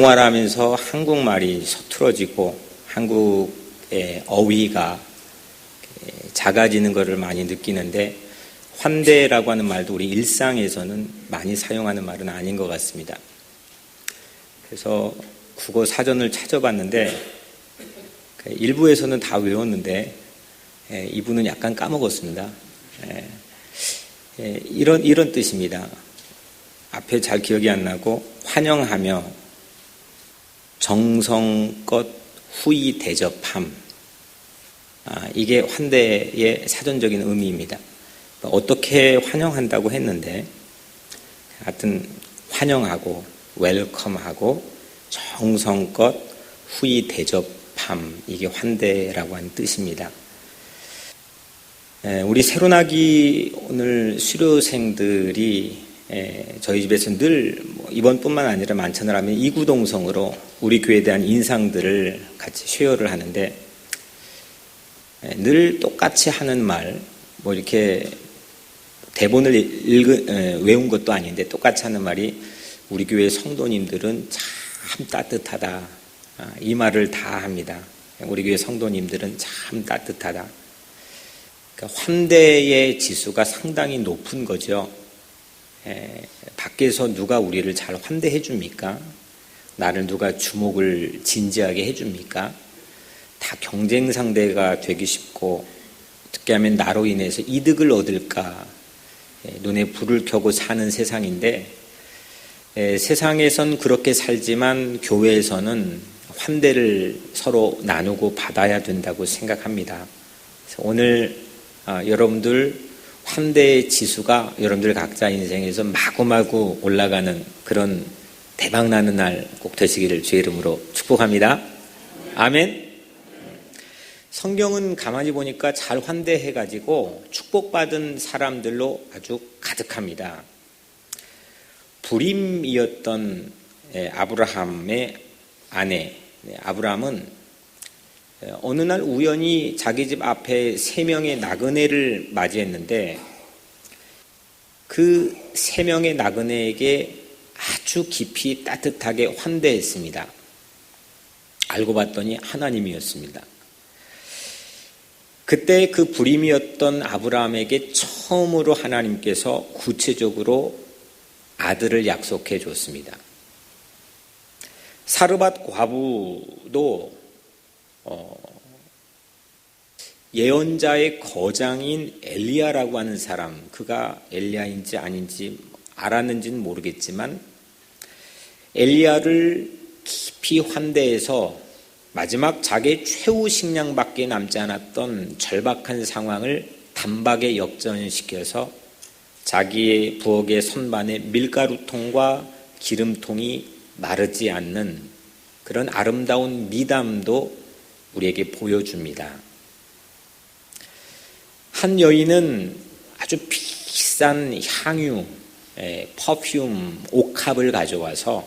생활하면서 한국말이 서툴어지고 한국의 어휘가 작아지는 것을 많이 느끼는데, 환대라고 하는 말도 우리 일상에서는 많이 사용하는 말은 아닌 것 같습니다. 그래서 국어 사전을 찾아봤는데 일부에서는 다 외웠는데 2부는 약간 까먹었습니다. 이런 뜻입니다. 앞에 잘 기억이 안 나고, 환영하며 정성껏 후히 대접함. 이게 환대의 사전적인 의미입니다. 어떻게 환영한다고 했는데, 하여튼 환영하고 웰컴하고 정성껏 후히 대접함, 이게 환대라고 하는 뜻입니다. 우리 새로나기 오늘 수료생들이 저희 집에서 늘 이번뿐만 아니라 만찬을 하면 이구동성으로 우리 교회에 대한 인상들을 같이 쉐어를 하는데, 늘 똑같이 하는 말, 이렇게 대본을 외운 것도 아닌데 똑같이 하는 말이, 우리 교회 성도님들은 참 따뜻하다. 이 말을 다 합니다. 우리 교회 성도님들은 참 따뜻하다. 그러니까 환대의 지수가 상당히 높은 거죠. 밖에서 누가 우리를 잘 환대해 줍니까? 나를 누가 주목을 진지하게 해 줍니까? 다 경쟁 상대가 되기 쉽고, 어떻게 하면 나로 인해서 이득을 얻을까, 눈에 불을 켜고 사는 세상인데, 세상에선 그렇게 살지만 교회에서는 환대를 서로 나누고 받아야 된다고 생각합니다. 그래서 오늘 여러분들 환대의 지수가 여러분들 각자 인생에서 마구마구 올라가는 그런 대박나는 날 꼭 되시기를 주의 이름으로 축복합니다. 아멘. 성경은 가만히 보니까 잘 환대해가지고 축복받은 사람들로 아주 가득합니다. 불임이었던 아브라함의 아내, 아브라함은 어느 날 우연히 자기 집 앞에 3명의 나그네를 맞이했는데, 그 3명의 나그네에게 아주 깊이 따뜻하게 환대했습니다. 알고 봤더니 하나님이었습니다. 그때 그 불임이었던 아브라함에게 처음으로 하나님께서 구체적으로 아들을 약속해 줬습니다. 사르밧 과부도 예언자의 거장인 엘리야라고 하는 사람, 그가 엘리야인지 아닌지 알았는지는 모르겠지만 엘리야를 깊이 환대해서 마지막 자기의 최후 식량밖에 남지 않았던 절박한 상황을 단박에 역전시켜서 자기의 부엌의 선반에 밀가루통과 기름통이 마르지 않는 그런 아름다운 미담도 우리에게 보여줍니다. 한 여인은 아주 비싼 향유, 퍼퓸, 옥합을 가져와서,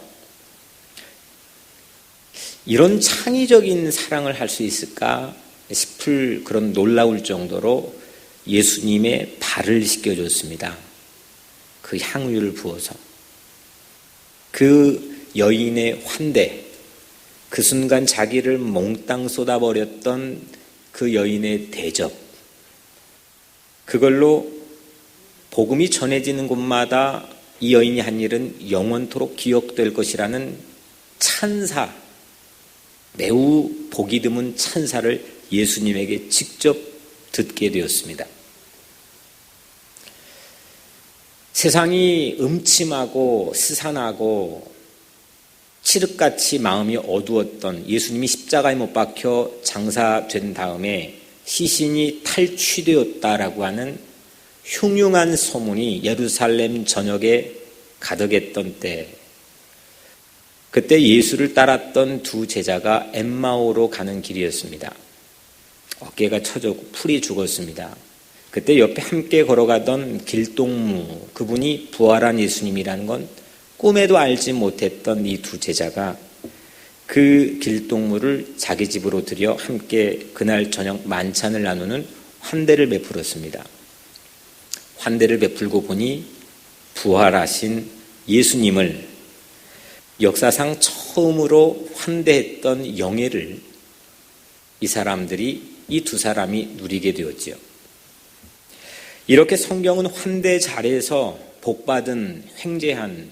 이런 창의적인 사랑을 할 수 있을까 싶을 그런 놀라울 정도로 예수님의 발을 씻겨줬습니다. 그 향유를 부어서. 그 여인의 환대, 그 순간 자기를 몽땅 쏟아버렸던 그 여인의 대접, 그걸로 복음이 전해지는 곳마다 이 여인이 한 일은 영원토록 기억될 것이라는 찬사, 매우 보기 드문 찬사를 예수님에게 직접 듣게 되었습니다. 세상이 음침하고 스산하고 칠흑같이 마음이 어두웠던 예수님이 십자가에 못 박혀 장사된 다음에 시신이 탈취되었다라고 하는 흉흉한 소문이 예루살렘 전역에 가득했던 때, 그때 예수를 따랐던 2 제자가 엠마오로 가는 길이었습니다. 어깨가 처졌고 풀이 죽었습니다. 그때 옆에 함께 걸어가던 길동무, 그분이 부활한 예수님이라는 건 꿈에도 알지 못했던 이 2 제자가 그 길동무를 자기 집으로 들여 함께 그날 저녁 만찬을 나누는 환대를 베풀었습니다. 환대를 베풀고 보니 부활하신 예수님을 역사상 처음으로 환대했던 영예를 이 두 사람이 누리게 되었지요. 이렇게 성경은 환대 자리에서 복받은 횡재한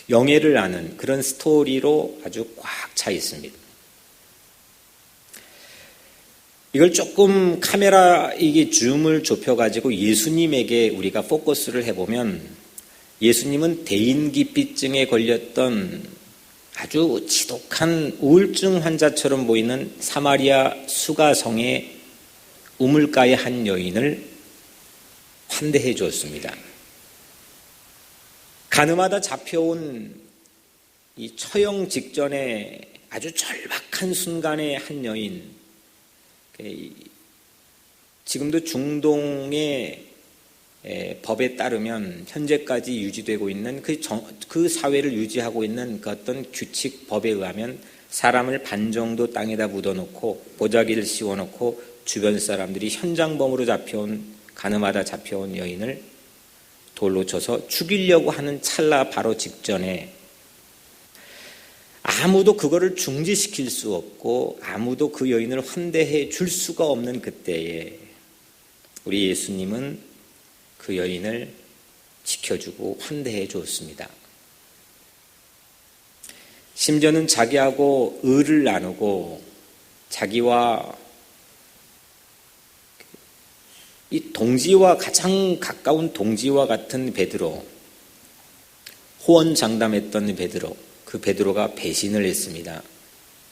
영예를 아는 그런 스토리로 아주 꽉 차 있습니다. 이걸 조금 카메라 이게 줌을 좁혀가지고 예수님에게 우리가 포커스를 해보면 예수님은 대인기피증에 걸렸던 아주 지독한 우울증 환자처럼 보이는 사마리아 수가성의 우물가의 한 여인을 환대해 주었습니다. 가늠하다 잡혀온 이 처형 직전에 아주 절박한 순간의 한 여인, 지금도 중동의 법에 따르면 현재까지 유지되고 있는 그 사회를 유지하고 있는 그 어떤 규칙 법에 의하면 사람을 반 정도 땅에다 묻어놓고 보자기를 씌워놓고 주변 사람들이 현장범으로 가늠하다 잡혀온 여인을 돌로 쳐서 죽이려고 하는 찰나 바로 직전에 아무도 그거를 중지시킬 수 없고 아무도 그 여인을 환대해 줄 수가 없는 그때에 우리 예수님은 그 여인을 지켜주고 환대해 주었습니다. 심지어는 자기하고 의를 나누고 자기와 이 동지와 가장 가까운 동지와 같은 베드로, 호언장담했던 베드로, 그 베드로가 배신을 했습니다.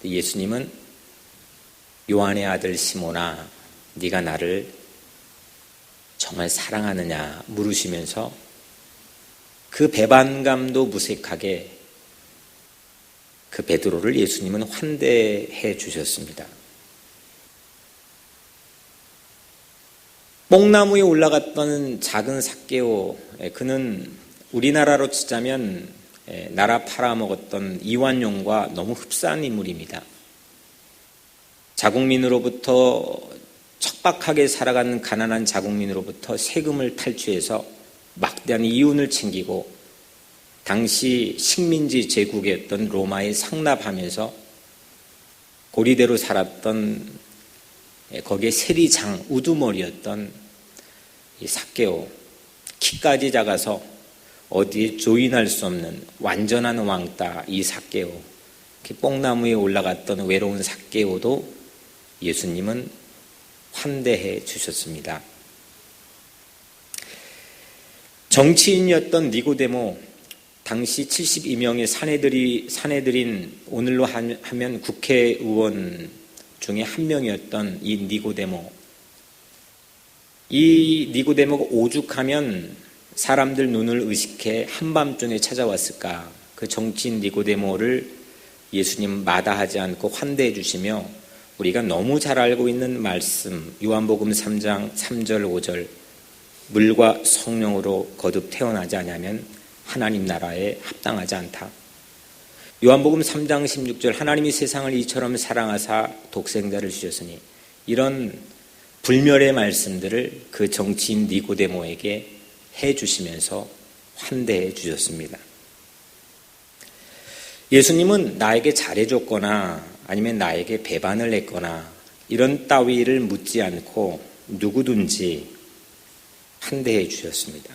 예수님은 요한의 아들 시몬아, 네가 나를 정말 사랑하느냐 물으시면서 그 배반감도 무색하게 그 베드로를 예수님은 환대해 주셨습니다. 뽕나무에 올라갔던 작은 삭개오, 그는 우리나라로 치자면 나라 팔아먹었던 이완용과 너무 흡사한 인물입니다. 자국민으로부터 척박하게 살아가는 가난한 자국민으로부터 세금을 탈취해서 막대한 이윤을 챙기고 당시 식민지 제국이었던 로마에 상납하면서 고리대로 살았던 거기에 세리장 우두머리였던 이 삭개오, 키까지 작아서 어디에 조인할 수 없는 완전한 왕따 이 삭개오, 뽕나무에 올라갔던 외로운 삭개오도 예수님은 환대해 주셨습니다. 정치인이었던 니고데모, 당시 72명의 사내들인 오늘로 하면 국회의원 중에 한 명이었던 이 니고데모. 이 니고데모가 오죽하면 사람들 눈을 의식해 한밤중에 찾아왔을까. 그 정치인 니고데모를 예수님 마다하지 않고 환대해 주시며 우리가 너무 잘 알고 있는 말씀, 요한복음 3장 3절 5절, 물과 성령으로 거듭 태어나지 않으면 하나님 나라에 합당하지 않다. 요한복음 3장 16절, 하나님이 세상을 이처럼 사랑하사 독생자를 주셨으니, 이런 불멸의 말씀들을 그 정치인 니고데모에게 해주시면서 환대해 주셨습니다. 예수님은 나에게 잘해줬거나 아니면 나에게 배반을 했거나 이런 따위를 묻지 않고 누구든지 환대해 주셨습니다.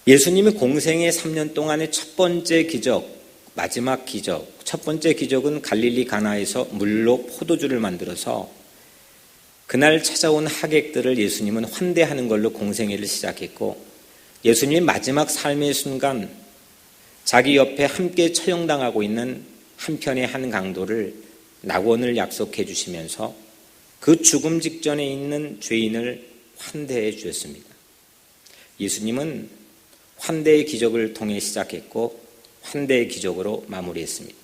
예수님의 공생의 3년 동안의 첫 번째 기적, 마지막 기적, 첫 번째 기적은 갈릴리 가나에서 물로 포도주를 만들어서 그날 찾아온 하객들을 예수님은 환대하는 걸로 공생애를 시작했고, 예수님의 마지막 삶의 순간 자기 옆에 함께 처형당하고 있는 한편의 한 강도를 낙원을 약속해 주시면서 그 죽음 직전에 있는 죄인을 환대해 주셨습니다. 예수님은 환대의 기적을 통해 시작했고 환대의 기적으로 마무리했습니다.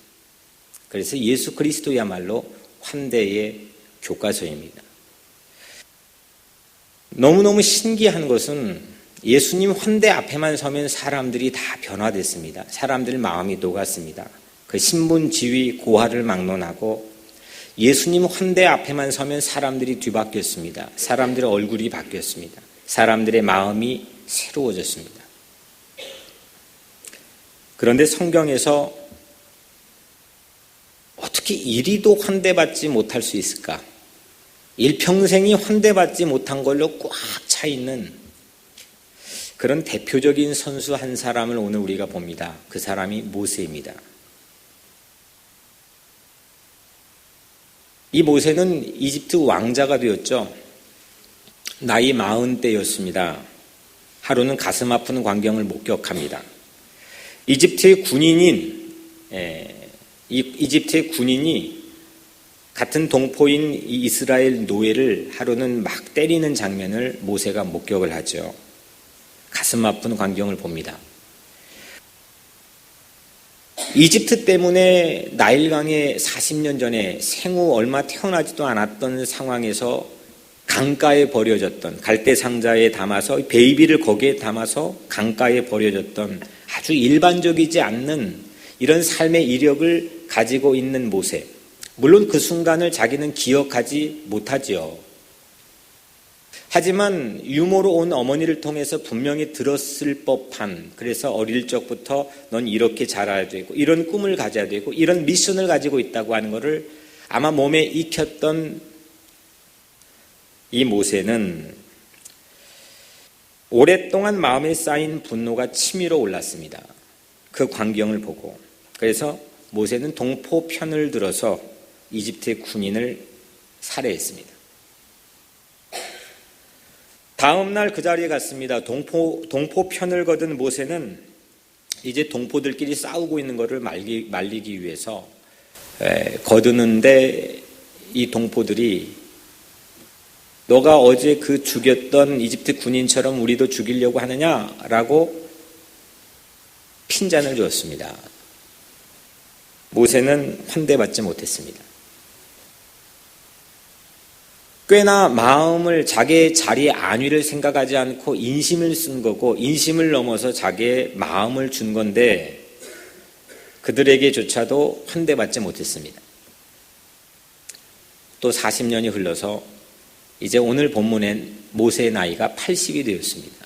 그래서 예수 그리스도야말로 환대의 교과서입니다. 너무너무 신기한 것은 예수님 환대 앞에만 서면 사람들이 다 변화됐습니다. 사람들 마음이 녹았습니다. 그 신분, 지위, 고하를 막론하고 예수님 환대 앞에만 서면 사람들이 뒤바뀌었습니다. 사람들의 얼굴이 바뀌었습니다. 사람들의 마음이 새로워졌습니다. 그런데 성경에서 어떻게 이리도 환대받지 못할 수 있을까? 일평생이 환대받지 못한 걸로 꽉 차 있는 그런 대표적인 선수 한 사람을 오늘 우리가 봅니다. 그 사람이 모세입니다. 이 모세는 이집트 왕자가 되었죠. 나이 40대였습니다. 하루는 가슴 아픈 광경을 목격합니다. 이집트의 군인이 같은 동포인 이 이스라엘 노예를 하루는 막 때리는 장면을 모세가 목격을 하죠. 가슴 아픈 광경을 봅니다. 이집트 때문에 나일강에 40년 전에 생후 얼마 태어나지도 않았던 상황에서 강가에 버려졌던, 갈대 상자에 담아서 베이비를 거기에 담아서 강가에 버려졌던 아주 일반적이지 않는 이런 삶의 이력을 가지고 있는 모세. 물론 그 순간을 자기는 기억하지 못하지요. 하지만 유모로 온 어머니를 통해서 분명히 들었을 법한, 그래서 어릴 적부터 넌 이렇게 자라야 되고 이런 꿈을 가져야 되고 이런 미션을 가지고 있다고 하는 것을 아마 몸에 익혔던 이 모세는 오랫동안 마음에 쌓인 분노가 치밀어 올랐습니다. 그 광경을 보고. 그래서 모세는 동포 편을 들어서 이집트의 군인을 살해했습니다. 다음 날 그 자리에 갔습니다. 동포 편을 거둔 모세는 이제 동포들끼리 싸우고 있는 것을 말리기 위해서 거두는데 이 동포들이 너가 어제 그 죽였던 이집트 군인처럼 우리도 죽이려고 하느냐라고 핀잔을 주었습니다. 모세는 환대받지 못했습니다. 꽤나 마음을 자기의 자리의 안위를 생각하지 않고 인심을 쓴 거고 인심을 넘어서 자기의 마음을 준 건데 그들에게조차도 환대받지 못했습니다. 또 40년이 흘러서 이제 오늘 본문엔 모세의 나이가 80이 되었습니다.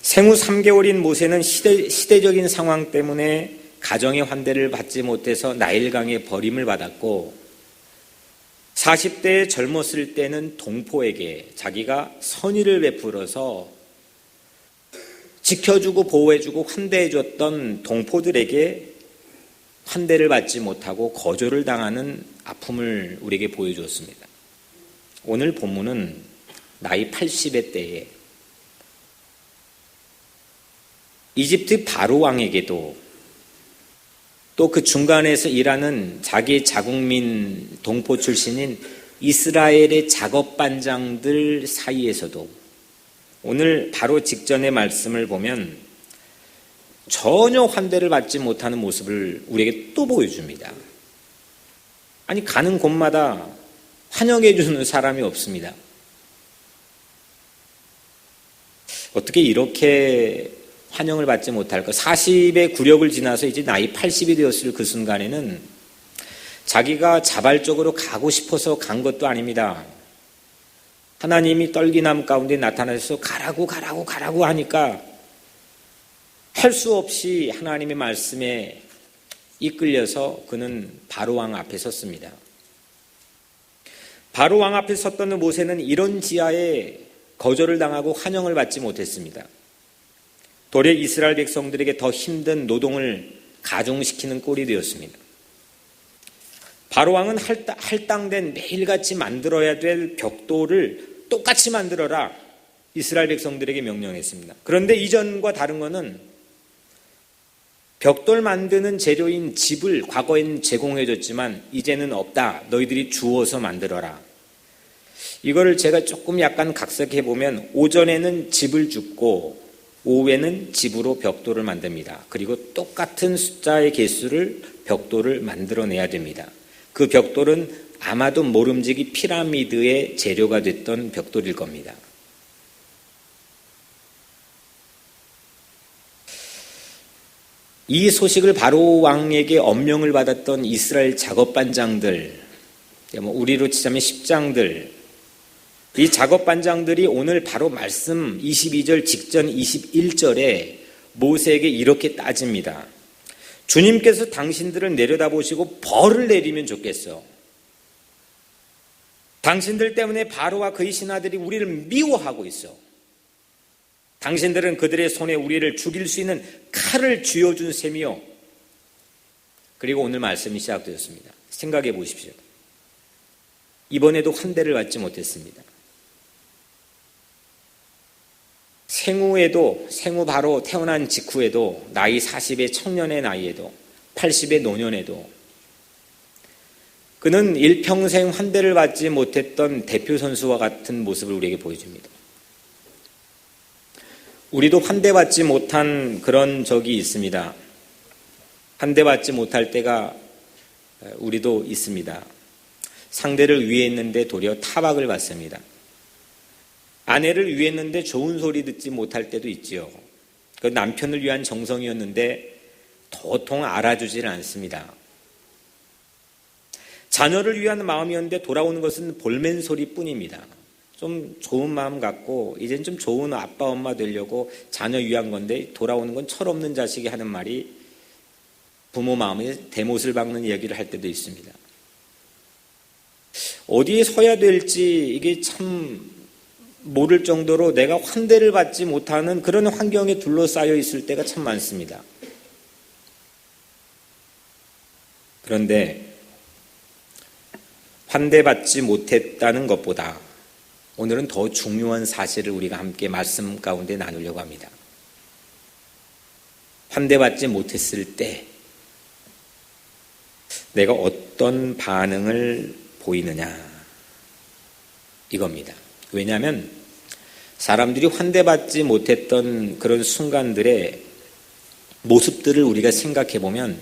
생후 3개월인 모세는 시대적인 상황 때문에 가정의 환대를 받지 못해서 나일강에 버림을 받았고 40대에 젊었을 때는 동포에게 자기가 선의를 베풀어서 지켜주고 보호해주고 환대해줬던 동포들에게 환대를 받지 못하고 거절을 당하는 아픔을 우리에게 보여주었습니다. 오늘 본문은 나이 80의 때에 이집트 바로 왕에게도 또 그 중간에서 일하는 자기 자국민 동포 출신인 이스라엘의 작업반장들 사이에서도 오늘 바로 직전의 말씀을 보면 전혀 환대를 받지 못하는 모습을 우리에게 또 보여줍니다. 아니 가는 곳마다 환영해 주는 사람이 없습니다. 어떻게 이렇게 환영을 받지 못할까? 40의 구력을 지나서 이제 나이 80이 되었을 그 순간에는 자기가 자발적으로 가고 싶어서 간 것도 아닙니다. 하나님이 떨기나무 가운데 나타나서 가라고 하니까 할 수 없이 하나님의 말씀에 이끌려서 그는 바로왕 앞에 섰습니다. 바로왕 앞에 섰던 모세는 이런 지하에 거절을 당하고 환영을 받지 못했습니다. 도리어 이스라엘 백성들에게 더 힘든 노동을 가중시키는 꼴이 되었습니다. 바로왕은 할당된 매일같이 만들어야 될 벽돌을 똑같이 만들어라 이스라엘 백성들에게 명령했습니다. 그런데 이전과 다른 것은 벽돌 만드는 재료인 집을 과거엔 제공해줬지만 이제는 없다. 너희들이 주워서 만들어라. 이거를 제가 조금 약간 각색해보면 오전에는 집을 줍고 오후에는 집으로 벽돌을 만듭니다. 그리고 똑같은 숫자의 개수를 벽돌을 만들어내야 됩니다. 그 벽돌은 아마도 모름지기 피라미드의 재료가 됐던 벽돌일 겁니다. 이 소식을 바로 왕에게 엄명을 받았던 이스라엘 작업반장들, 우리로 치자면 십장들, 이 작업반장들이 오늘 바로 말씀 22절 직전 21절에 모세에게 이렇게 따집니다. 주님께서 당신들을 내려다보시고 벌을 내리면 좋겠어. 당신들 때문에 바로와 그의 신하들이 우리를 미워하고 있어. 당신들은 그들의 손에 우리를 죽일 수 있는 칼을 쥐어준 셈이요. 그리고 오늘 말씀이 시작되었습니다. 생각해 보십시오. 이번에도 환대를 받지 못했습니다. 생후 바로 태어난 직후에도, 나이 40의 청년의 나이에도, 80의 노년에도 그는 일평생 환대를 받지 못했던 대표 선수와 같은 모습을 우리에게 보여줍니다. 우리도 환대받지 못한 그런 적이 있습니다. 환대받지 못할 때가 우리도 있습니다. 상대를 위했는데 도리어 타박을 받습니다. 아내를 위했는데 좋은 소리 듣지 못할 때도 있지요. 그 남편을 위한 정성이었는데 도통 알아주질 않습니다. 자녀를 위한 마음이었는데 돌아오는 것은 볼멘 소리뿐입니다. 좀 좋은 마음 갖고 이젠 좀 좋은 아빠 엄마 되려고 자녀 위한 건데 돌아오는 건 철없는 자식이 하는 말이 부모 마음에 대못을 박는 이야기를 할 때도 있습니다. 어디에 서야 될지 이게 참 모를 정도로 내가 환대를 받지 못하는 그런 환경에 둘러싸여 있을 때가 참 많습니다. 그런데 환대받지 못했다는 것보다 오늘은 더 중요한 사실을 우리가 함께 말씀 가운데 나누려고 합니다. 환대받지 못했을 때 내가 어떤 반응을 보이느냐 이겁니다. 왜냐하면 사람들이 환대받지 못했던 그런 순간들의 모습들을 우리가 생각해 보면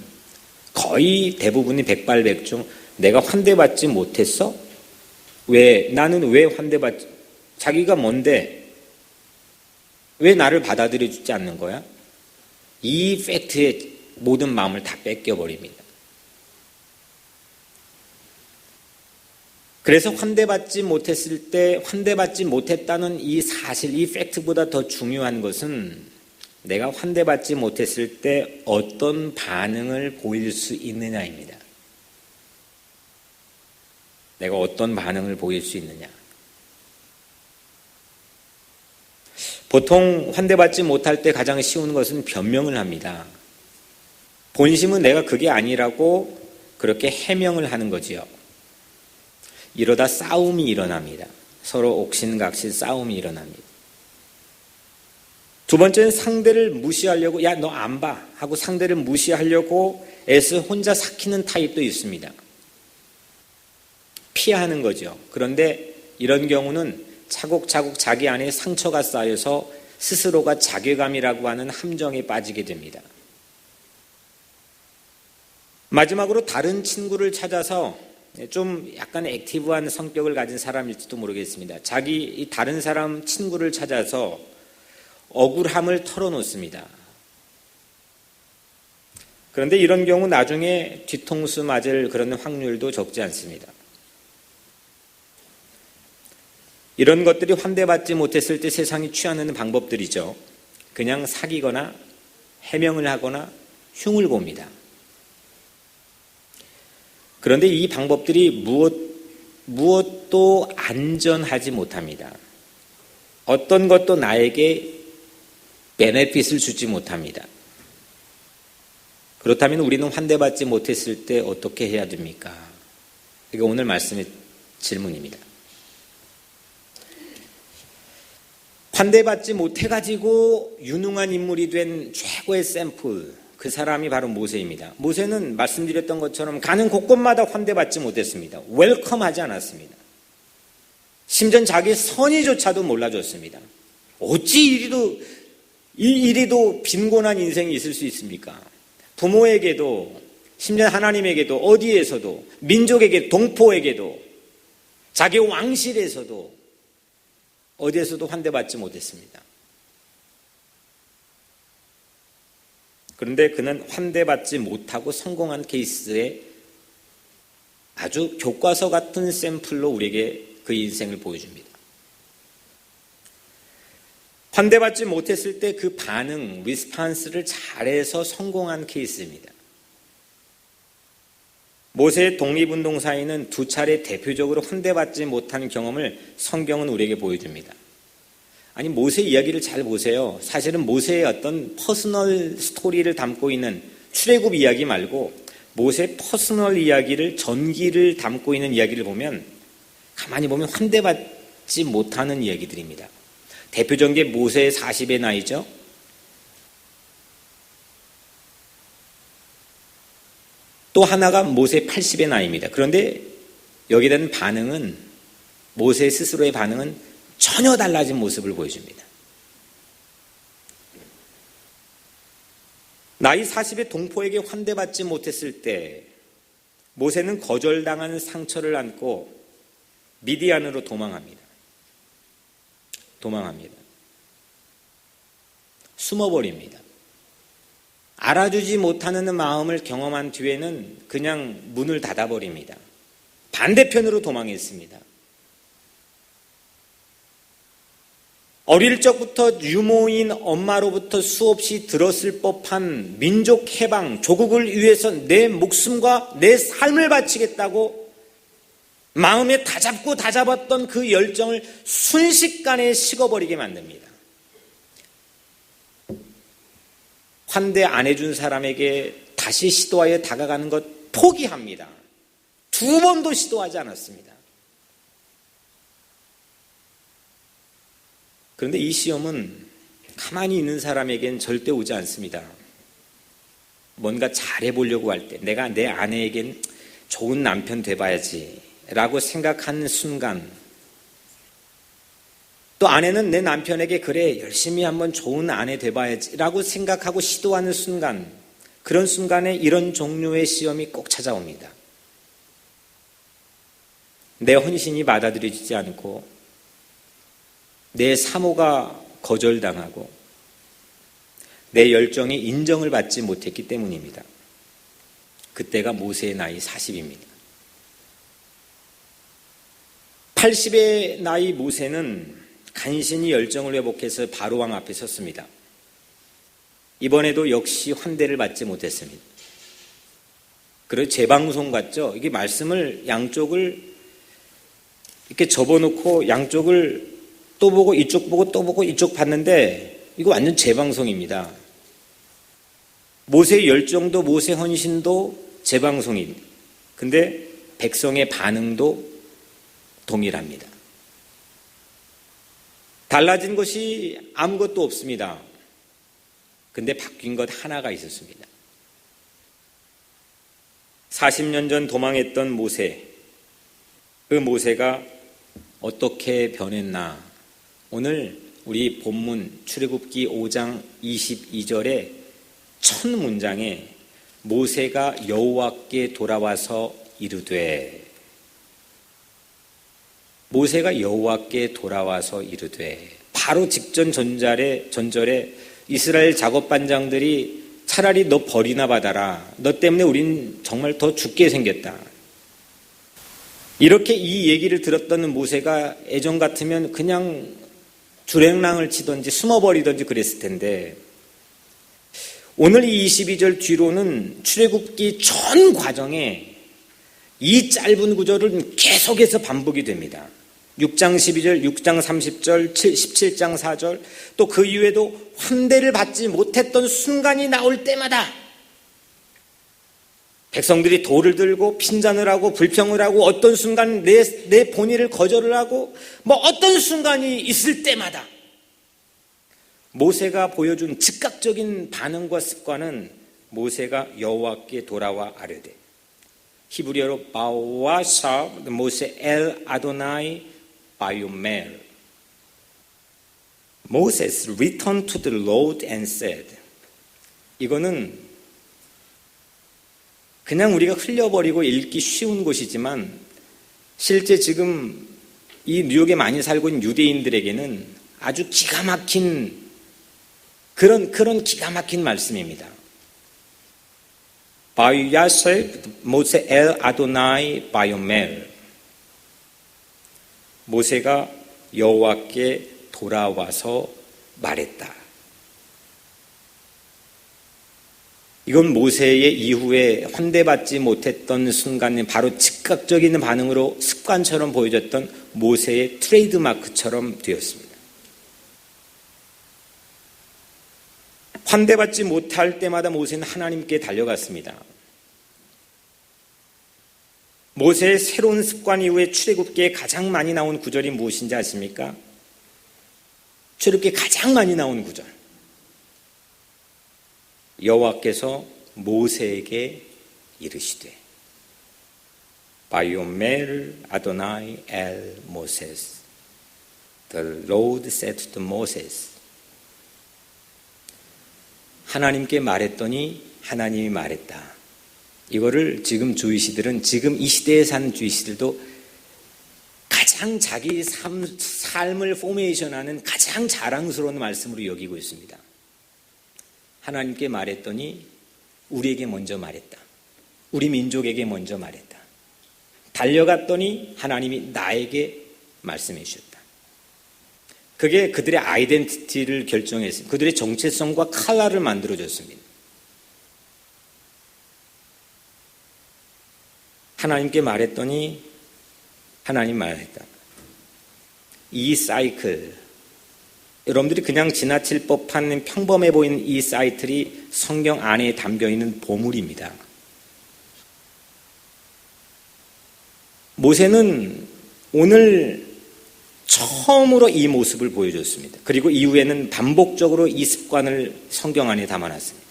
거의 대부분이 백발백중 내가 환대받지 못했어? 나는 왜 환대받지? 자기가 뭔데? 왜 나를 받아들여 주지 않는 거야? 이 팩트에 모든 마음을 다 뺏겨버립니다. 그래서 환대받지 못했을 때 환대받지 못했다는 이 사실, 이 팩트보다 더 중요한 것은 내가 환대받지 못했을 때 어떤 반응을 보일 수 있느냐입니다. 내가 어떤 반응을 보일 수 있느냐. 보통 환대받지 못할 때 가장 쉬운 것은 변명을 합니다. 본심은 내가 그게 아니라고 그렇게 해명을 하는 거지요. 이러다 싸움이 일어납니다. 서로 옥신각신 싸움이 일어납니다. 두 번째는 상대를 무시하려고 야, 너 안 봐 하고 상대를 무시하려고 애써 혼자 삭히는 타입도 있습니다. 피하는 거죠. 그런데 이런 경우는 차곡차곡 자기 안에 상처가 쌓여서 스스로가 자괴감이라고 하는 함정에 빠지게 됩니다. 마지막으로 다른 친구를 찾아서 좀 약간 액티브한 성격을 가진 사람일지도 모르겠습니다. 이 다른 사람 친구를 찾아서 억울함을 털어놓습니다. 그런데 이런 경우 나중에 뒤통수 맞을 그런 확률도 적지 않습니다. 이런 것들이 환대받지 못했을 때 세상이 취하는 방법들이죠. 그냥 사귀거나 해명을 하거나 흉을 봅니다. 그런데 이 방법들이 무엇도 안전하지 못합니다. 어떤 것도 나에게 베네핏을 주지 못합니다. 그렇다면 우리는 환대받지 못했을 때 어떻게 해야 됩니까? 이게 오늘 말씀의 질문입니다. 환대받지 못해가지고 유능한 인물이 된 최고의 샘플, 그 사람이 바로 모세입니다. 모세는 말씀드렸던 것처럼 가는 곳곳마다 환대받지 못했습니다. 웰컴하지 않았습니다. 심지어 자기 선의조차도 몰라줬습니다. 어찌 이리도 빈곤한 인생이 있을 수 있습니까? 부모에게도, 심지어 하나님에게도, 어디에서도, 민족에게, 동포에게도, 자기 왕실에서도 어디에서도 환대받지 못했습니다. 그런데 그는 환대받지 못하고 성공한 케이스에 아주 교과서 같은 샘플로 우리에게 그 인생을 보여줍니다. 환대받지 못했을 때 그 반응, 리스판스를 잘해서 성공한 케이스입니다. 모세의 독립운동사에는 두 차례 대표적으로 환대받지 못한 경험을 성경은 우리에게 보여줍니다. 아니, 모세 이야기를 잘 보세요. 사실은 모세의 어떤 퍼스널 스토리를 담고 있는 출애굽 이야기 말고 모세의 퍼스널 이야기를, 전기를 담고 있는 이야기를 보면 가만히 보면 환대받지 못하는 이야기들입니다. 대표적인 게 모세의 40의 나이죠. 또 하나가 모세 80의 나이입니다. 그런데 여기에 대한 반응은, 모세 스스로의 반응은 전혀 달라진 모습을 보여줍니다. 나이 40의 동포에게 환대받지 못했을 때 모세는 거절당한 상처를 안고 미디안으로 도망합니다. 숨어버립니다. 알아주지 못하는 마음을 경험한 뒤에는 그냥 문을 닫아버립니다. 반대편으로 도망했습니다. 어릴 적부터 유모인 엄마로부터 수없이 들었을 법한 민족 해방, 조국을 위해서 내 목숨과 내 삶을 바치겠다고 마음에 다잡았던 그 열정을 순식간에 식어버리게 만듭니다. 환대 안 해준 사람에게 다시 시도하여 다가가는 것 포기합니다. 2번도 시도하지 않았습니다. 그런데 이 시험은 가만히 있는 사람에겐 절대 오지 않습니다. 뭔가 잘해보려고 할 때, 내가 내 아내에겐 좋은 남편 돼봐야지 라고 생각하는 순간, 또 아내는 내 남편에게 그래 열심히 한번 좋은 아내 돼봐야지 라고 생각하고 시도하는 순간, 그런 순간에 이런 종류의 시험이 꼭 찾아옵니다. 내 헌신이 받아들여지지 않고 내 사모가 거절당하고 내 열정이 인정을 받지 못했기 때문입니다. 그때가 모세의 나이 40입니다. 80의 나이 모세는 간신히 열정을 회복해서 바로왕 앞에 섰습니다. 이번에도 역시 환대를 받지 못했습니다. 그리고 재방송 같죠? 이게 말씀을 양쪽을 이렇게 접어놓고 양쪽을 또 보고 이쪽 보고 또 보고 이쪽 봤는데 이거 완전 재방송입니다. 모세의 열정도 모세 헌신도 재방송입니다. 근데 백성의 반응도 동일합니다. 달라진 것이 아무것도 없습니다. 근데 바뀐 것 하나가 있었습니다. 40년 전 도망했던 모세, 그 모세가 어떻게 변했나? 오늘 우리 본문 출애굽기 5장 22절의 첫 문장에 모세가 여호와께 돌아와서 이르되, 모세가 여호와께 돌아와서 이르되, 바로 직전 전절에 이스라엘 작업반장들이 차라리 너 벌이나 받아라, 너 때문에 우린 정말 더 죽게 생겼다, 이렇게 이 얘기를 들었던 모세가 예전 같으면 그냥 주랭랑을 치든지 숨어버리든지 그랬을 텐데, 오늘 이 22절 뒤로는 출애굽기 전 과정에 이 짧은 구절은 계속해서 반복이 됩니다. 6장 12절, 6장 30절, 17장 4절, 또 그 이후에도 환대를 받지 못했던 순간이 나올 때마다 백성들이 돌을 들고 핀잔을 하고 불평을 하고 어떤 순간 내 본의를 거절을 하고 뭐 어떤 순간이 있을 때마다 모세가 보여준 즉각적인 반응과 습관은 모세가 여호와께 돌아와 아뢰되, 히브리어로 바와샤 모세 엘 아도나이 바요멜, Moses returned to the Lord and said, 이거는 그냥 우리가 흘려버리고 읽기 쉬운 것이지만 실제 지금 이 뉴욕에 많이 살고 있는 유대인들에게는 아주 기가 막힌 그런 기가 막힌 말씀입니다. 바야세 모세 엘 아도나이 바요멜, 모세가 여호와께 돌아와서 말했다. 이건 모세의 이후에 환대받지 못했던 순간에 바로 즉각적인 반응으로 습관처럼 보여졌던 모세의 트레이드마크처럼 되었습니다. 환대받지 못할 때마다 모세는 하나님께 달려갔습니다. 모세의 새로운 습관 이후에 출애굽기에 가장 많이 나온 구절이 무엇인지 아십니까? 출애굽기에 가장 많이 나온 구절. 여호와께서 모세에게 이르시되 바이오멜 아도나이 엘 모세스 The Lord said to Moses 하나님께 말했더니 하나님이 말했다. 이거를 지금 주이시들은 지금 이 시대에 사는 주이시들도 가장 자기 삶을 포메이션하는 가장 자랑스러운 말씀으로 여기고 있습니다. 하나님께 말했더니 우리에게 먼저 말했다. 우리 민족에게 먼저 말했다. 달려갔더니 하나님이 나에게 말씀해 주셨다. 그게 그들의 아이덴티티를 결정했습니다. 그들의 정체성과 컬러를 만들어줬습니다. 하나님께 말했더니 하나님 말했다. 이 사이클, 여러분들이 그냥 지나칠 법한 평범해 보이는 이 사이클이 성경 안에 담겨있는 보물입니다. 모세는 오늘 처음으로 이 모습을 보여줬습니다. 그리고 이후에는 반복적으로 이 습관을 성경 안에 담아놨습니다.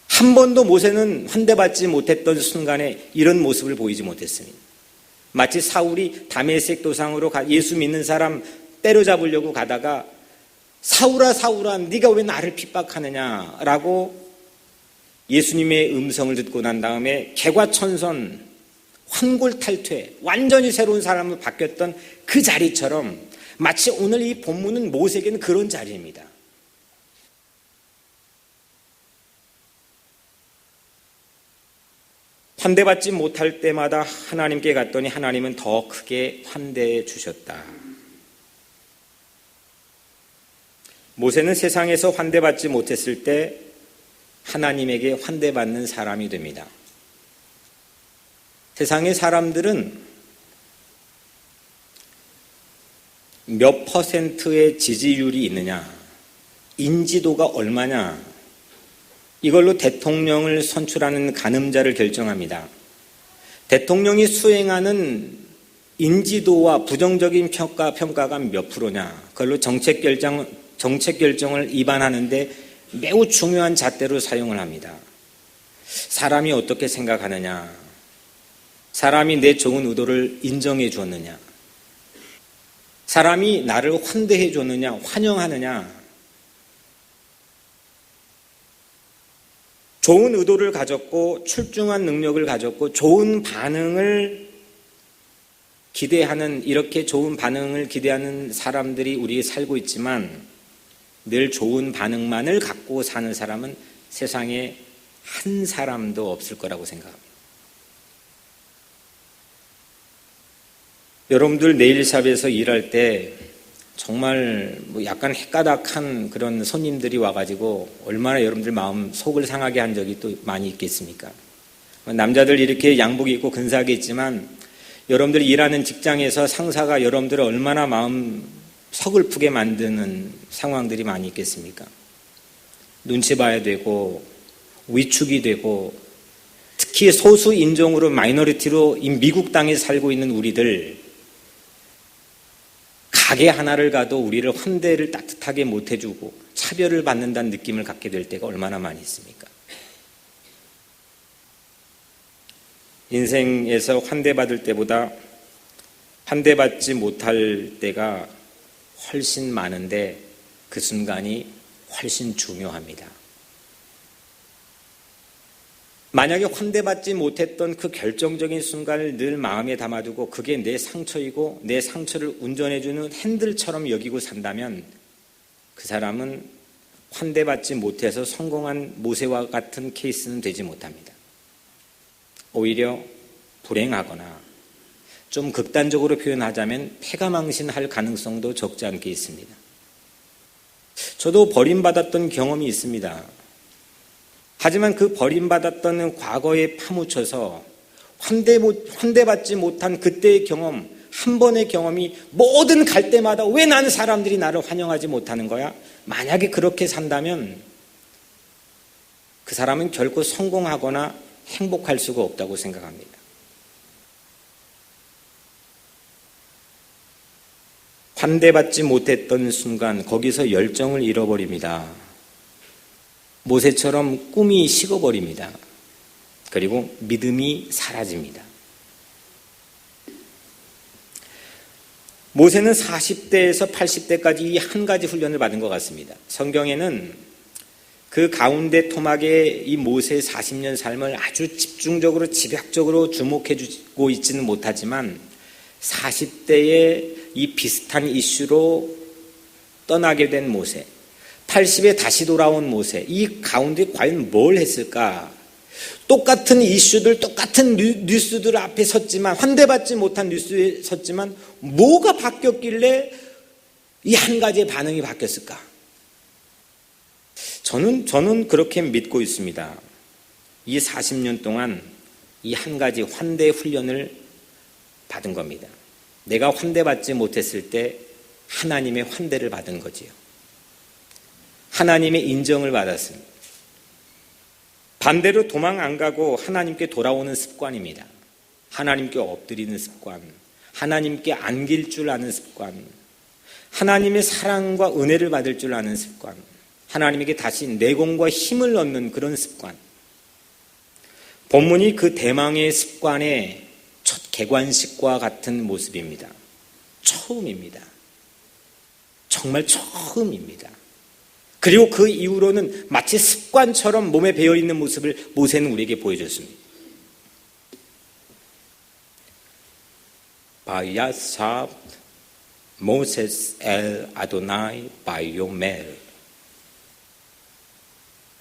한 번도 모세는 환대받지 못했던 순간에 이런 모습을 보이지 못했습니다. 마치 사울이 다메섹 도상으로 예수 믿는 사람 때려잡으려고 가다가 사울아 사울아 네가 왜 나를 핍박하느냐라고 예수님의 음성을 듣고 난 다음에 개과천선 환골탈퇴 완전히 새로운 사람으로 바뀌었던 그 자리처럼 마치 오늘 이 본문은 모세에게는 그런 자리입니다. 환대받지 못할 때마다 하나님께 갔더니 하나님은 더 크게 환대해 주셨다. 모세는 세상에서 환대받지 못했을 때 하나님에게 환대받는 사람이 됩니다. 세상의 사람들은 몇 퍼센트의 지지율이 있느냐, 인지도가 얼마냐, 이걸로 대통령을 선출하는 가늠자를 결정합니다. 대통령이 수행하는 인지도와 부정적인 평가가 몇 프로냐, 그걸로 정책 결정을 입안하는데 매우 중요한 잣대로 사용을 합니다. 사람이 어떻게 생각하느냐, 사람이 내 좋은 의도를 인정해 주었느냐, 사람이 나를 환대해 줬느냐, 환영하느냐, 좋은 의도를 가졌고 출중한 능력을 가졌고 좋은 반응을 기대하는, 이렇게 좋은 반응을 기대하는 사람들이 우리에 살고 있지만 늘 좋은 반응만을 갖고 사는 사람은 세상에 한 사람도 없을 거라고 생각합니다. 여러분들 네일샵에서 일할 때 정말 약간 헷가닥한 그런 손님들이 와가지고 얼마나 여러분들 마음 속을 상하게 한 적이 또 많이 있겠습니까? 남자들 이렇게 양복 입고 근사하게 있지만 여러분들이 일하는 직장에서 상사가 여러분들을 얼마나 마음 서글프게 만드는 상황들이 많이 있겠습니까? 눈치 봐야 되고 위축이 되고, 특히 소수 인종으로 마이너리티로 이 미국 땅에 살고 있는 우리들, 가게 하나를 가도 우리를 환대를 따뜻하게 못 해주고 차별을 받는다는 느낌을 갖게 될 때가 얼마나 많이 있습니까? 인생에서 환대받을 때보다 환대받지 못할 때가 훨씬 많은데 그 순간이 훨씬 중요합니다. 만약에 환대받지 못했던 그 결정적인 순간을 늘 마음에 담아두고 그게 내 상처이고 내 상처를 운전해주는 핸들처럼 여기고 산다면 그 사람은 환대받지 못해서 성공한 모세와 같은 케이스는 되지 못합니다. 오히려 불행하거나 좀 극단적으로 표현하자면 패가망신할 가능성도 적지 않게 있습니다. 저도 버림받았던 경험이 있습니다. 하지만 그 버림받았던 과거에 파묻혀서 환대받지 못한 그때의 경험, 한 번의 경험이 뭐든 갈 때마다 왜 나는 사람들이 나를 환영하지 못하는 거야? 만약에 그렇게 산다면 그 사람은 결코 성공하거나 행복할 수가 없다고 생각합니다. 환대받지 못했던 순간 거기서 열정을 잃어버립니다. 모세처럼 꿈이 식어버립니다. 그리고 믿음이 사라집니다. 모세는 40대에서 80대까지 이 한 가지 훈련을 받은 것 같습니다. 성경에는 그 가운데 토막에 이 모세의 40년 삶을 아주 집중적으로 집약적으로 주목해 주고 있지는 못하지만 40대에 이 비슷한 이슈로 떠나게 된 모세, 80에 다시 돌아온 모세, 이 가운데 과연 뭘 했을까? 똑같은 이슈들, 똑같은 뉴스들 앞에 섰지만, 환대받지 못한 뉴스에 섰지만 뭐가 바뀌었길래 이 한 가지의 반응이 바뀌었을까? 저는 그렇게 믿고 있습니다. 이 40년 동안 이 한 가지 환대 훈련을 받은 겁니다. 내가 환대받지 못했을 때 하나님의 환대를 받은 거지요. 하나님의 인정을 받았습니다. 반대로 도망 안 가고 하나님께 돌아오는 습관입니다. 하나님께 엎드리는 습관, 하나님께 안길 줄 아는 습관, 하나님의 사랑과 은혜를 받을 줄 아는 습관, 하나님에게 다시 내공과 힘을 얻는 그런 습관. 본문이 그 대망의 습관의 첫 개관식과 같은 모습입니다. 처음입니다. 정말 처음입니다. 그리고 그 이후로는 마치 습관처럼 몸에 배어있는 모습을 모세는 우리에게 보여줬습니다. 바야삽 모세스 엘 아도나이 바이오멜.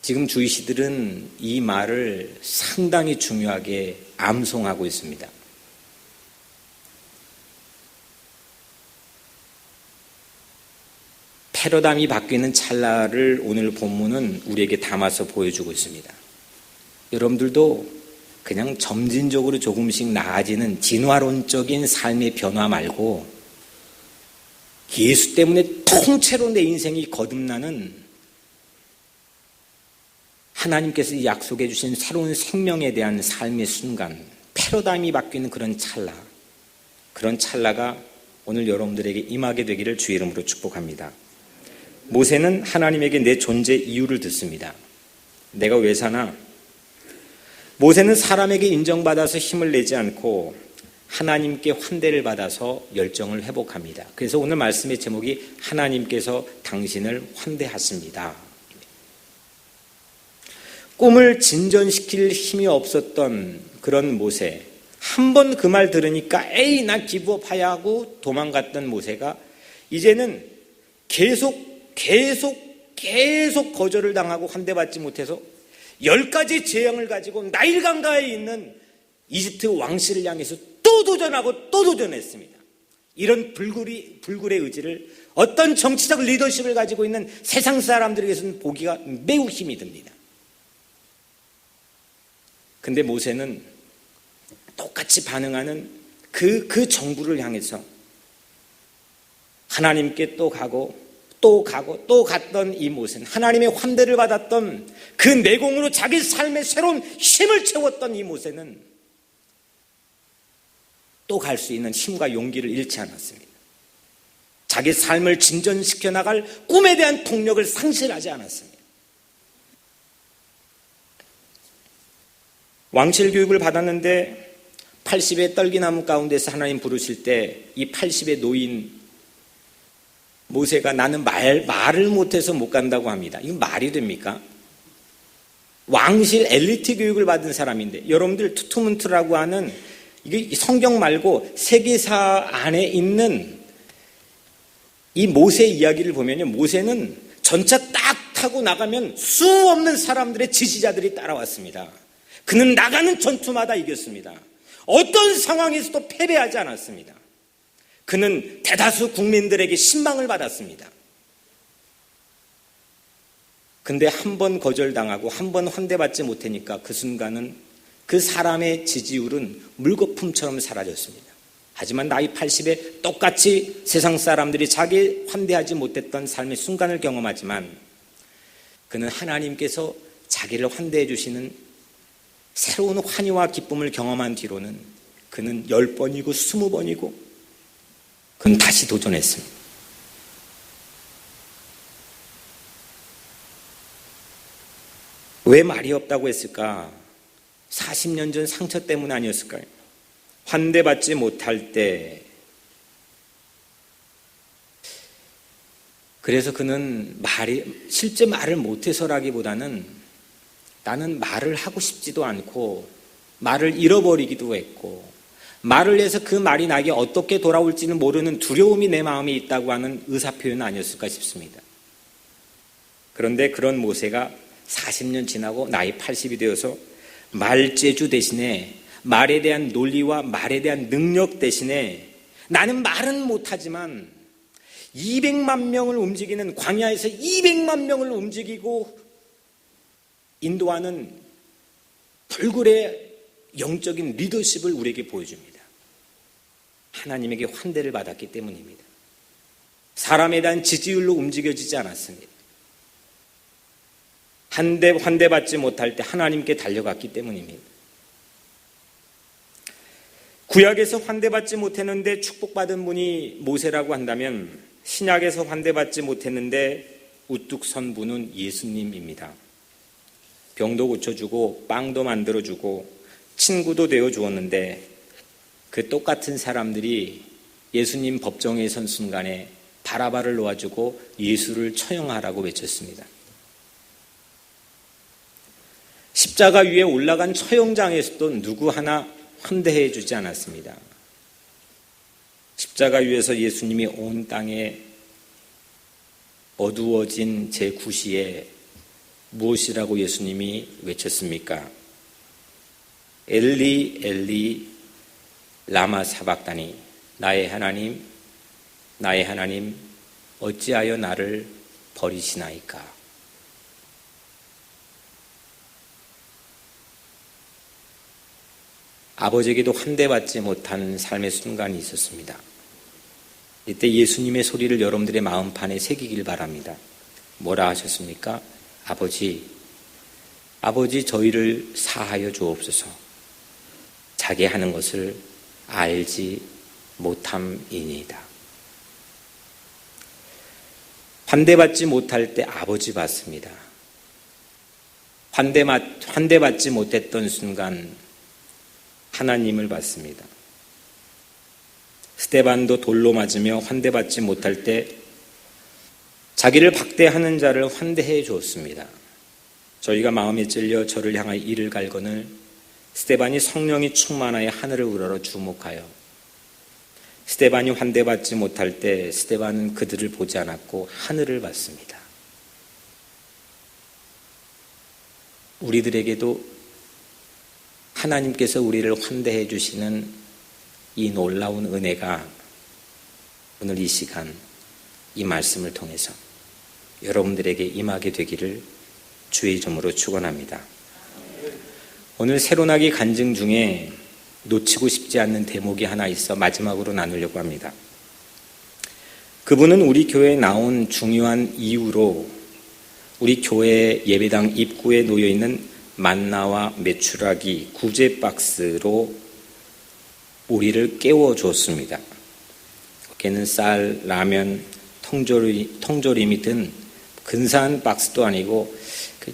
지금 주이시들은 이 말을 상당히 중요하게 암송하고 있습니다. 패러다임이 바뀌는 찰나를 오늘 본문은 우리에게 담아서 보여주고 있습니다. 여러분들도 그냥 점진적으로 조금씩 나아지는 진화론적인 삶의 변화 말고 예수 때문에 통째로 내 인생이 거듭나는 하나님께서 약속해 주신 새로운 생명에 대한 삶의 순간, 패러다임이 바뀌는 그런 찰나가 오늘 여러분들에게 임하게 되기를 주의 이름으로 축복합니다. 모세는 하나님에게 내 존재 이유를 듣습니다. 내가 왜 사나? 모세는 사람에게 인정받아서 힘을 내지 않고 하나님께 환대를 받아서 열정을 회복합니다. 그래서 오늘 말씀의 제목이 하나님께서 당신을 환대하십니다. 꿈을 진전시킬 힘이 없었던 그런 모세, 한 번 그 말 들으니까 에이 나 기브업해야 하고 도망갔던 모세가 이제는 계속 거절을 당하고 환대받지 못해서 10가지 재앙을 가지고 나일 강가에 있는 이집트 왕실을 향해서 또 도전하고 또 도전했습니다. 이런 불굴의 의지를 어떤 정치적 리더십을 가지고 있는 세상 사람들에게서는 보기가 매우 힘이 듭니다. 근데 모세는 똑같이 반응하는 그 정부를 향해서 하나님께 또 가고 또 갔던 이 모세는 하나님의 환대를 받았던 그 내공으로 자기 삶의 새로운 힘을 채웠던 이 모세는 또 갈 수 있는 힘과 용기를 잃지 않았습니다. 자기 삶을 진전시켜 나갈 꿈에 대한 동력을 상실하지 않았습니다. 왕실 교육을 받았는데 80의 떨기나무 가운데서 하나님 부르실 때 이 80의 노인 모세가 나는 말을 못해서 못 간다고 합니다. 이건 말이 됩니까? 왕실 엘리트 교육을 받은 사람인데 여러분들 투투문트라고 하는 이게 성경 말고 세계사 안에 있는 이 모세 이야기를 보면요, 모세는 전차 딱 타고 나가면 수 없는 사람들의 지지자들이 따라왔습니다. 그는 나가는 전투마다 이겼습니다. 어떤 상황에서도 패배하지 않았습니다. 그는 대다수 국민들에게 신망을 받았습니다. 근데 한 번 거절당하고 한 번 환대받지 못하니까 그 순간은 그 사람의 지지율은 물거품처럼 사라졌습니다. 하지만 나이 80에 똑같이 세상 사람들이 자기 환대하지 못했던 삶의 순간을 경험하지만 그는 하나님께서 자기를 환대해 주시는 새로운 환희와 기쁨을 경험한 뒤로는 그는 10번이고 20번이고 그는 다시 도전했습니다. 왜 말이 없다고 했을까? 40년 전 상처 때문 아니었을까요? 환대받지 못할 때 그래서 그는 실제 말을 못해서라기보다는 나는 말을 하고 싶지도 않고 말을 잃어버리기도 했고 말을 해서 그 말이 나에게 어떻게 돌아올지는 모르는 두려움이 내 마음에 있다고 하는 의사표현 아니었을까 싶습니다. 그런데 그런 모세가 40년 지나고 나이 80이 되어서 말재주 대신에 말에 대한 논리와 말에 대한 능력 대신에 나는 말은 못하지만 200만 명을 움직이는 광야에서 200만 명을 움직이고 인도하는 불굴의 영적인 리더십을 우리에게 보여줍니다. 하나님에게 환대를 받았기 때문입니다. 사람에 대한 지지율로 움직여지지 않았습니다. 환대받지 못할 때 하나님께 달려갔기 때문입니다. 구약에서 환대받지 못했는데 축복받은 분이 모세라고 한다면 신약에서 환대받지 못했는데 우뚝 선 분은 예수님입니다. 병도 고쳐주고 빵도 만들어주고 친구도 되어주었는데 그 똑같은 사람들이 예수님 법정에 선 순간에 바라바를 놓아주고 예수를 처형하라고 외쳤습니다. 십자가 위에 올라간 처형장에서도 누구 하나 환대해 주지 않았습니다. 십자가 위에서 예수님이 온 땅에 어두워진 제9시에 무엇이라고 예수님이 외쳤습니까? 엘리 엘리 라마 사박다니 나의 하나님 어찌하여 나를 버리시나이까. 아버지에게도 환대받지 못한 삶의 순간이 있었습니다. 이때 예수님의 소리를 여러분들의 마음판에 새기길 바랍니다. 뭐라 하셨습니까? 아버지 저희를 사하여 주옵소서. 자기 하는 것을 알지 못함이니이다. 환대받지 못할 때 아버지 받습니다. 환대받지 못했던 순간 하나님을 받습니다. 스데반도 돌로 맞으며 환대받지 못할 때 자기를 박대하는 자를 환대해 주었습니다. 저희가 마음에 찔려 저를 향하여 이를 갈거늘 스데반이 성령이 충만하여 하늘을 우러러 주목하여 스데반이 환대받지 못할 때 스데반은 그들을 보지 않았고 하늘을 봤습니다. 우리들에게도 하나님께서 우리를 환대해 주시는 이 놀라운 은혜가 오늘 이 시간 이 말씀을 통해서 여러분들에게 임하게 되기를 주의 이름으로 축원합니다. 오늘 새로나기 간증 중에 놓치고 싶지 않는 대목이 하나 있어 마지막으로 나누려고 합니다. 그분은 우리 교회에 나온 중요한 이유로 우리 교회 예배당 입구에 놓여있는 만나와 메추라기 구제 박스로 우리를 깨워줬습니다. 거기에는 쌀, 라면, 통조림이 든 근사한 박스도 아니고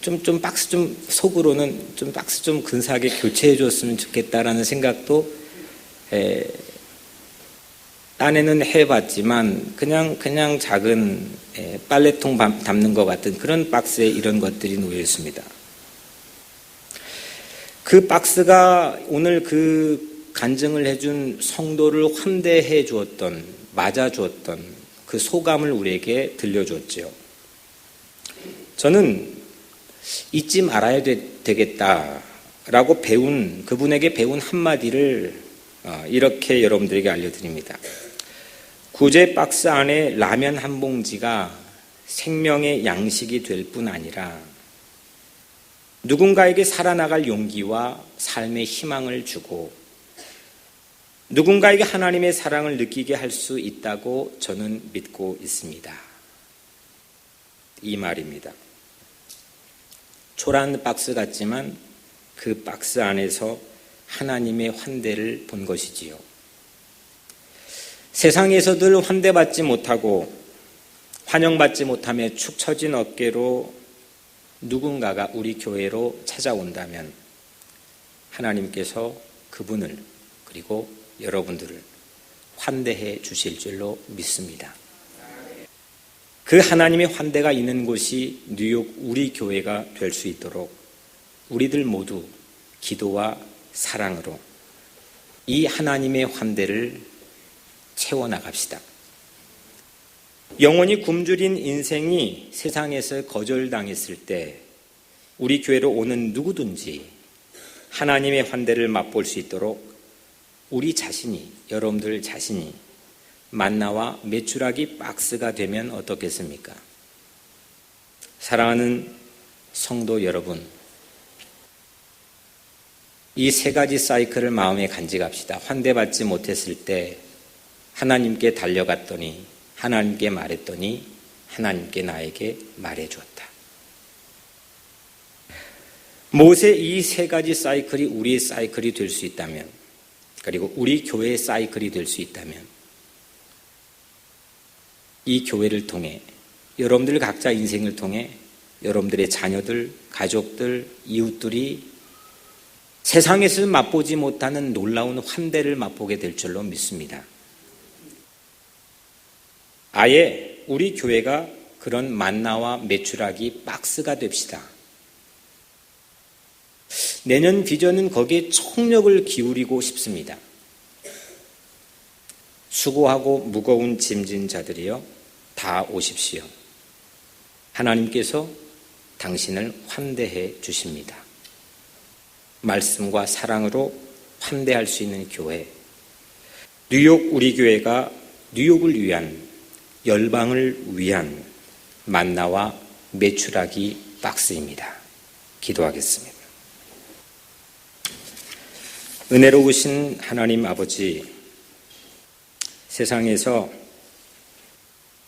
좀 박스 좀 속으로는 좀 박스 좀 근사하게 교체해 줬으면 좋겠다라는 생각도 딴에는 해봤지만 그냥 작은 빨래통 담는 것 같은 그런 박스에 이런 것들이 놓여 있습니다. 그 박스가 오늘 그 간증을 해준 성도를 환대해 주었던, 맞아 주었던 그 소감을 우리에게 들려줬죠. 저는 잊지 말아야 되겠다라고 그분에게 배운 한마디를 이렇게 여러분들에게 알려드립니다. 구제 박스 안에 라면 한 봉지가 생명의 양식이 될 뿐 아니라 누군가에게 살아나갈 용기와 삶의 희망을 주고 누군가에게 하나님의 사랑을 느끼게 할 수 있다고 저는 믿고 있습니다. 이 말입니다. 초란 박스 같지만 그 박스 안에서 하나님의 환대를 본 것이지요. 세상에서 늘 환대받지 못하고 환영받지 못하며 축 처진 어깨로 누군가가 우리 교회로 찾아온다면 하나님께서 그분을 그리고 여러분들을 환대해 주실 줄로 믿습니다. 그 하나님의 환대가 있는 곳이 뉴욕 우리 교회가 될 수 있도록 우리들 모두 기도와 사랑으로 이 하나님의 환대를 채워나갑시다. 영원히 굶주린 인생이 세상에서 거절당했을 때 우리 교회로 오는 누구든지 하나님의 환대를 맛볼 수 있도록 우리 자신이, 여러분들 자신이 만나와 메추라기 박스가 되면 어떻겠습니까? 사랑하는 성도 여러분, 이 세 가지 사이클을 마음에 간직합시다. 환대받지 못했을 때 하나님께 달려갔더니 하나님께 말했더니 하나님께 나에게 말해주었다. 모세 이 세 가지 사이클이 우리의 사이클이 될 수 있다면, 그리고 우리 교회의 사이클이 될 수 있다면 이 교회를 통해 여러분들 각자 인생을 통해 여러분들의 자녀들, 가족들, 이웃들이 세상에서 맛보지 못하는 놀라운 환대를 맛보게 될 줄로 믿습니다. 아예 우리 교회가 그런 만나와 메추라기 박스가 됩시다. 내년 비전은 거기에 총력을 기울이고 싶습니다. 수고하고 무거운 짐진 자들이여 다 오십시오. 하나님께서 당신을 환대해 주십니다. 말씀과 사랑으로 환대할 수 있는 교회, 뉴욕 우리 교회가 뉴욕을 위한, 열방을 위한 만나와 메추라기 박스입니다. 기도하겠습니다. 은혜로우신 하나님 아버지, 세상에서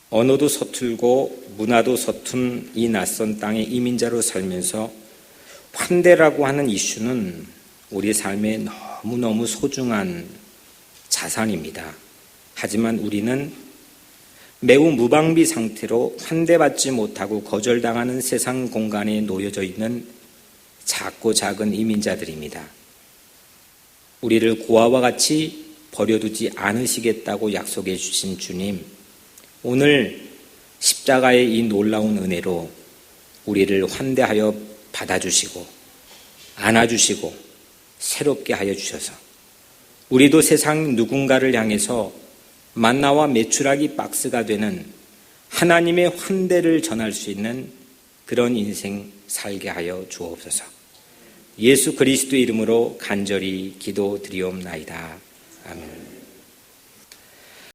언어도 서툴고 문화도 서툰 이 낯선 땅의 이민자로 살면서 환대라고 하는 이슈는 우리 삶에 너무너무 소중한 자산입니다. 하지만 우리는 매우 무방비 상태로 환대받지 못하고 거절당하는 세상 공간에 놓여져 있는 작고 작은 이민자들입니다. 우리를 고아와 같이 버려두지 않으시겠다고 약속해 주신 주님, 오늘 십자가의 이 놀라운 은혜로 우리를 환대하여 받아주시고 안아주시고 새롭게 하여 주셔서 우리도 세상 누군가를 향해서 만나와 메추라기 박스가 되는 하나님의 환대를 전할 수 있는 그런 인생 살게 하여 주옵소서. 예수 그리스도의 이름으로 간절히 기도드리옵나이다. 아멘.